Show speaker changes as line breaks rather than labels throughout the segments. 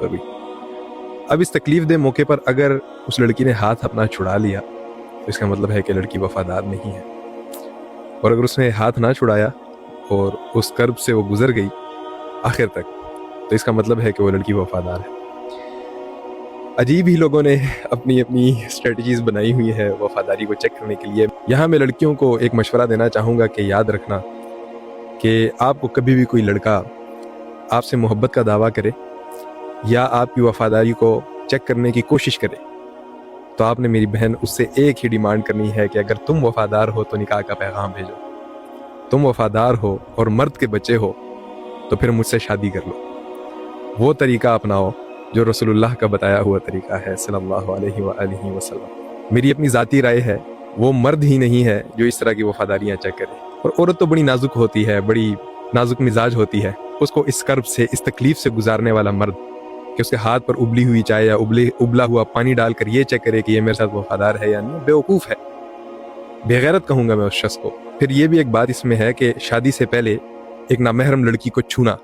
हुई। अब इस तकलीफ दे मौके पर अगर उस लड़की ने हाथ अपना छुड़ा लिया तो इसका मतलब है कि लड़की वफादार नहीं है, और अगर उसने हाथ ना छुड़ाया और उस कर्ब से वो गुजर गई आखिर तक, तो इसका मतलब है कि वो लड़की वफादार है। अजीब ही लोगों ने अपनी अपनी स्ट्रेटजीज बनाई हुई है वफादारी को चेक करने के लिए। यहाँ मैं लड़कियों को एक मशवरा देना चाहूँगा कि याद रखना कि आपको कभी भी कोई लड़का आपसे मोहब्बत का दावा करे या आपकी वफादारी को चेक करने की कोशिश करे, तो आपने मेरी बहन उससे एक ही डिमांड करनी है कि अगर तुम वफादार हो तो निकाह का पैगाम भेजो, तुम वफादार हो और मर्द के बच्चे हो तो फिर मुझसे शादी कर लो। वो तरीका अपनाओ जो रसूलुल्लाह का बताया हुआ तरीका है सल्लल्लाहु अलैहि वसल्लम। मेरी अपनी ज़ाती राय है, वो मर्द ही नहीं है जो इस तरह की वफादारियाँ चेक करे। और औरत तो बड़ी नाजुक होती है, बड़ी नाजुक मिजाज होती है, उसको इस कर्ब से, इस तकलीफ से गुजारने वाला मर्द कि उसके हाथ पर उबली हुई चाय या उबला हुआ पानी डालकर ये चेक करे कि ये मेरे साथ वफादार है या नहीं, बेवकूफ़ है, बेगैरत कहूँगा मैं उस शख्स को। फिर ये भी एक बात इसमें है कि शादी से पहले एक नामहरम लड़की को छूना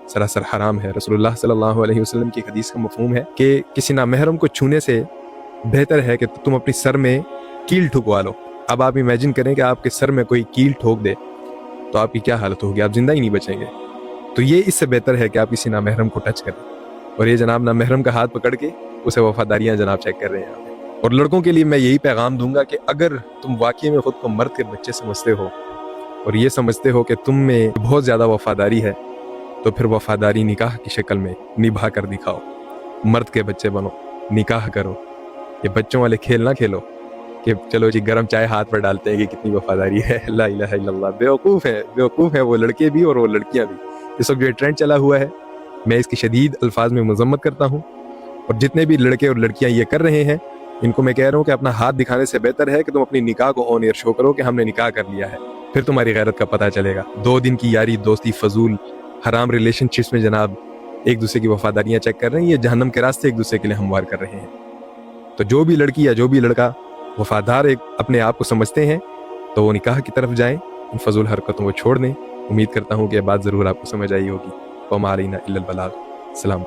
सरासर हराम है। रसूलुल्लाह सल्लल्लाहु अलैहि वसल्लम की हदीस का मफहूम है कि किसी नामहरम को छूने से बेहतर है कि तुम अपनी सर में कील ठुकवा लो। अब आप इमेजिन करें कि आपके सर में कोई कील ठोक दे तो आपकी क्या हालत होगी, आप जिंदा ही नहीं बचेंगे। तो ये इससे बेहतर है कि आप किसी नामहरम को टच करें, और ये जनाब नामहरम का हाथ पकड़ के उसे वफादारियां जनाब चेक कर रहे हैं। और लड़कों के लिए मैं यही पैगाम दूंगा कि अगर तुम वाकई में खुद को मर्द के बच्चे समझते हो और ये समझते हो कि तुम में बहुत ज़्यादा वफादारी है, तो फिर वफादारी निकाह की शक्ल में निभा कर दिखाओ। मर्द के बच्चे बनो, निकाह करो। ये बच्चों वाले खेल ना खेलो कि चलो जी गर्म चाय हाथ पर डालते हैं कि कितनी वफादारी है। ला इलाहा इल्लल्लाह। बेवकूफ़ है वो लड़के भी और वो लड़कियां भी। इस वक्त जो ट्रेंड चला हुआ है, मैं इसकी शदीद अल्फाज में मजम्मत करता हूँ, और जितने भी लड़के और लड़कियां ये कर रहे हैं इनको मैं कह रहा हूँ कि अपना हाथ दिखाने से बेहतर है कि तुम अपनी निकाह को ऑन एयर शो करो कि हमने निकाह कर लिया है, फिर तुम्हारी गैरत का पता चलेगा। 2 दिन की यारी दोस्ती फजूल हराम रिलेशनशिप्स में जनाब एक दूसरे की वफादारियां चेक कर रहे हैं, ये जहन्नम के रास्ते एक दूसरे के लिए हमवार कर रहे हैं। तो जो भी लड़की या जो भी लड़का वफादार एक अपने आप को समझते हैं तो वो निकाह की तरफ जाएं, इन फजूल हरकतों को छोड़ दें। उम्मीद करता हूँ कि ये बात ज़रूर आपको समझ आई होगी। वमा अलैना इल्लल बलाग। सलाम।